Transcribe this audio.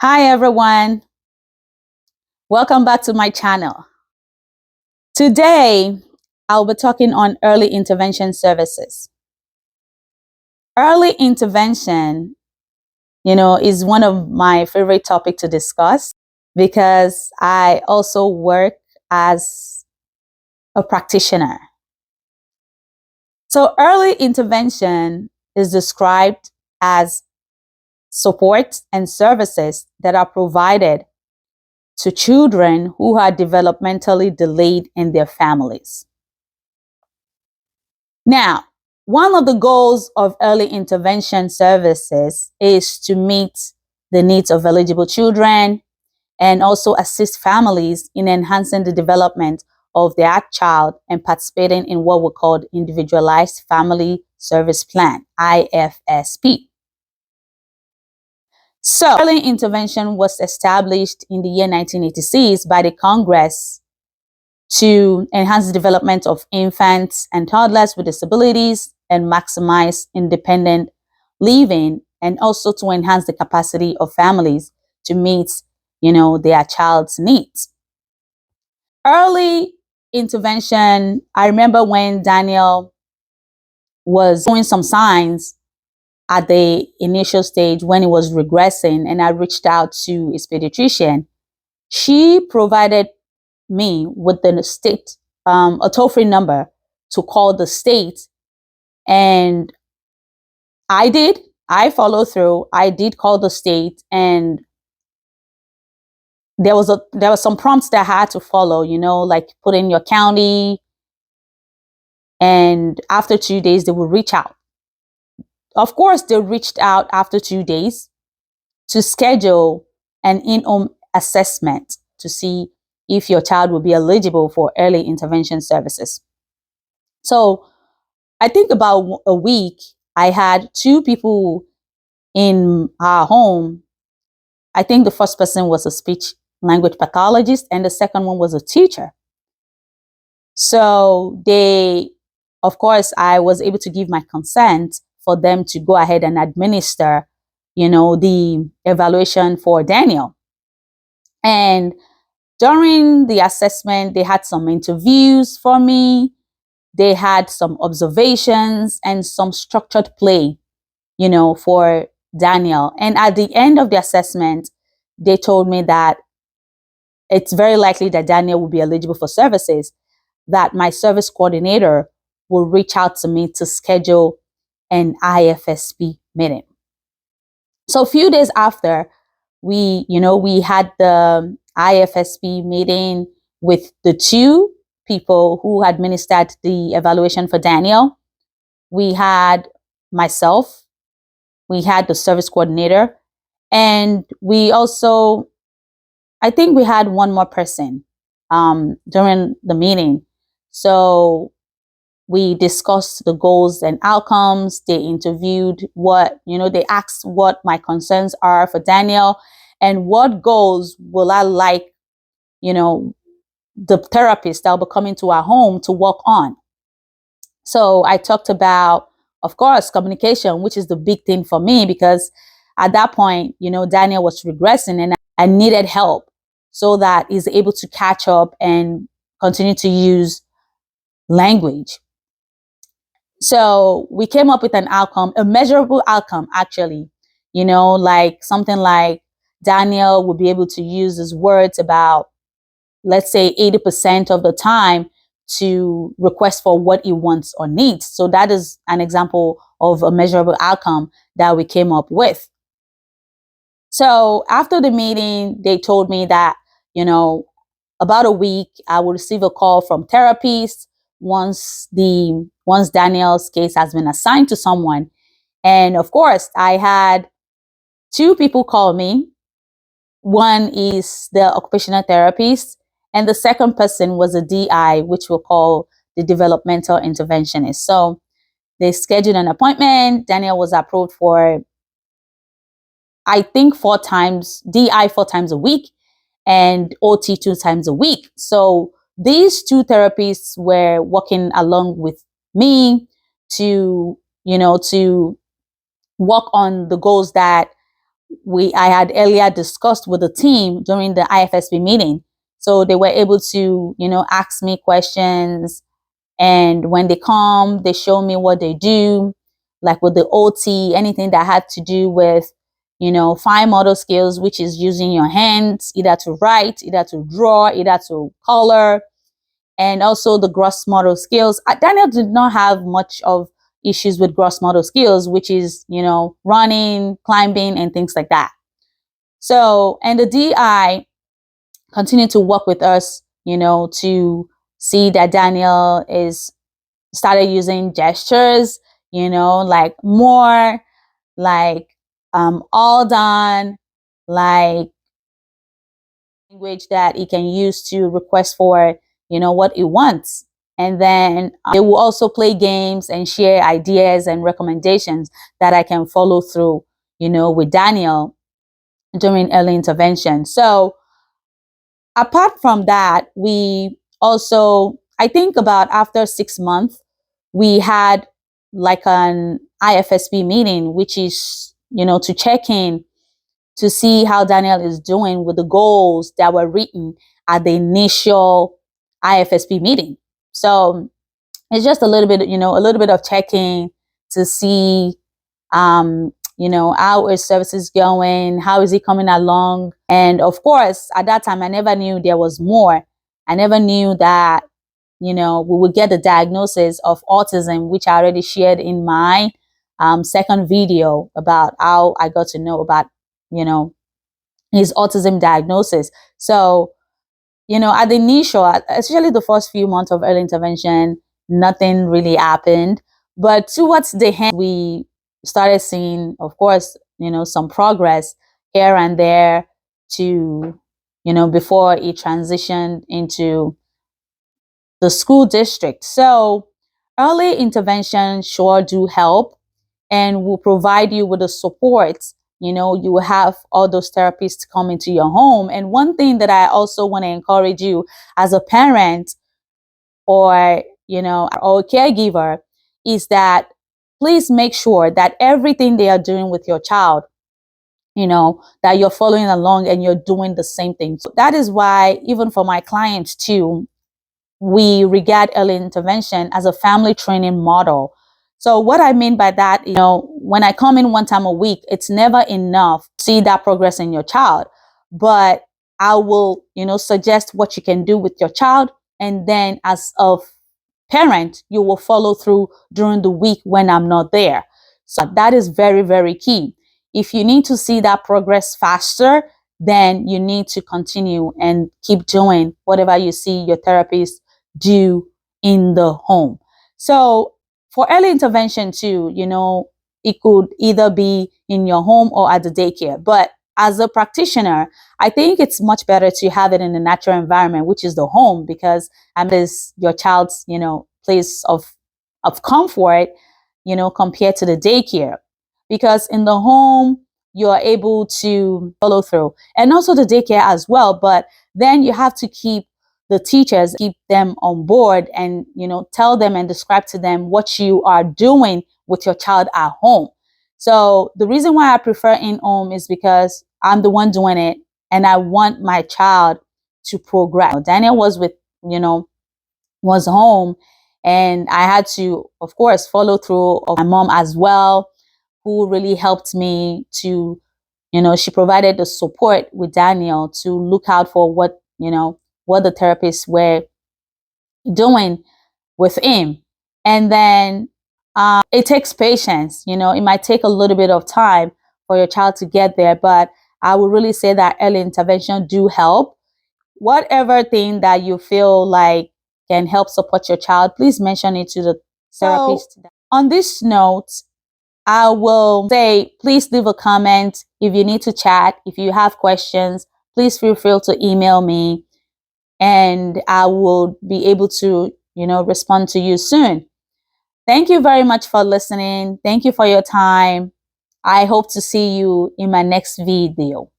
Hi everyone, welcome back to my channel. Today, I'll be talking on early intervention services. Early intervention, is one of my favorite topics to discuss because I also work as a practitioner. So early intervention is described as support and services that are provided to children who are developmentally delayed in their families. Now, one of the goals of early intervention services is to meet the needs of eligible children and also assist families in enhancing the development of their child and participating in what we call Individualized Family Service Plan, IFSP. So, early intervention was established in the year 1986 by the Congress to enhance the development of infants and toddlers with disabilities and maximize independent living, and also to enhance the capacity of families to meet, their child's needs. Early intervention, I remember when Daniel was showing some signs at the initial stage when he was regressing, and I reached out to his pediatrician. She provided me with the state, a toll-free number to call the state. And I followed through. I did call the state, and there was some prompts that I had to follow, like put in your county. And after 2 days, they will reach out. Of course, they reached out after 2 days to schedule an in-home assessment to see if your child will be eligible for early intervention services. So I think about a week, I had 2 people in our home. I think the first person was a speech language pathologist and the second one was a teacher. So of course, I was able to give my consent for them to go ahead and administer, the evaluation for Daniel. And during the assessment, they had some interviews for me. They had some observations and some structured play, for Daniel. And at the end of the assessment, they told me that it's very likely that Daniel will be eligible for services, that my service coordinator will reach out to me to schedule an IFSP meeting. So a few days after, we had the IFSP meeting with the 2 people who administered the evaluation for Daniel. We had myself, we had the service coordinator, and we also, I think we had one more person during the meeting. So we discussed the goals and outcomes. They interviewed they asked what my concerns are for Daniel and what goals will I like, the therapist that will be coming to our home to work on. So I talked about, of course, communication, which is the big thing for me because at that point, Daniel was regressing and I needed help so that he's able to catch up and continue to use language. So we came up with an outcome, a measurable outcome, actually, like something like Daniel will be able to use his words about, let's say, 80% of the time to request for what he wants or needs. So that is an example of a measurable outcome that we came up with. So after the meeting, they told me that, about a week, I will receive a call from therapists once Daniel's case has been assigned to someone. And of course, I had 2 people call me. One is the occupational therapist, and the second person was a DI, which we'll call the developmental interventionist. So they scheduled an appointment. Daniel was approved for, I think, 4 times, DI 4 times a week, and OT 2 times a week. So these 2 therapists were working along with me to, to work on the goals that I had earlier discussed with the team during the IFSP meeting. So they were able to, ask me questions. And when they come, they show me what they do, like with the OT, anything that had to do with, fine motor skills, which is using your hands, either to write, either to draw, either to color, and also the gross motor skills. Daniel did not have much of issues with gross motor skills, which is, running, climbing, and things like that. So, and the DI continued to work with us, to see that Daniel is started using gestures, like more, like all done, like language that he can use to request for, what he wants. And then they will also play games and share ideas and recommendations that I can follow through, with Daniel during early intervention. So apart from that, we also, I think about after 6 months, we had like an IFSP meeting, which is, to check in to see how Daniel is doing with the goals that were written at the initial IFSP meeting. So it's just a little bit of checking to see, how his service is going, how is he coming along. And of course, at that time, I never knew there was more. I never knew that, we would get the diagnosis of autism, which I already shared in my second video about how I got to know about, his autism diagnosis. So, at the initial, especially the first few months of early intervention, nothing really happened. But towards the end, we started seeing, of course, some progress here and there to, before it transitioned into the school district. So early intervention sure do help and will provide you with the support. You will have all those therapists come into your home. And one thing that I also want to encourage you as a parent or, or a caregiver is that please make sure that everything they are doing with your child, that you're following along and you're doing the same thing. So that is why, even for my clients too, we regard early intervention as a family training model. So what I mean by that, when I come in one time a week, it's never enough to see that progress in your child. But I will, suggest what you can do with your child. And then as a parent, you will follow through during the week when I'm not there. So that is very, very key. If you need to see that progress faster, then you need to continue and keep doing whatever you see your therapist do in the home. So for early intervention too, it could either be in your home or at the daycare. But as a practitioner, I think it's much better to have it in a natural environment, which is the home, because is your child's, place of comfort, compared to the daycare. Because in the home, you are able to follow through, and also the daycare as well. But then you have to keep the teachers, keep them on board and, tell them and describe to them what you are doing with your child at home. So the reason why I prefer in home is because I'm the one doing it and I want my child to progress. Daniel was was home, and I had to, of course, follow through of my mom as well, who really helped me to, she provided the support with Daniel to look out for what the therapists were doing with him. And then it takes patience. It might take a little bit of time for your child to get there, but I would really say that early intervention do help. Whatever thing that you feel like can help support your child, please mention it to the therapist. So, on this note, I will say, please leave a comment if you need to chat. If you have questions, please feel free to email me and I will be able to, respond to you soon. Thank you very much for listening. Thank you for your time. I hope to see you in my next video.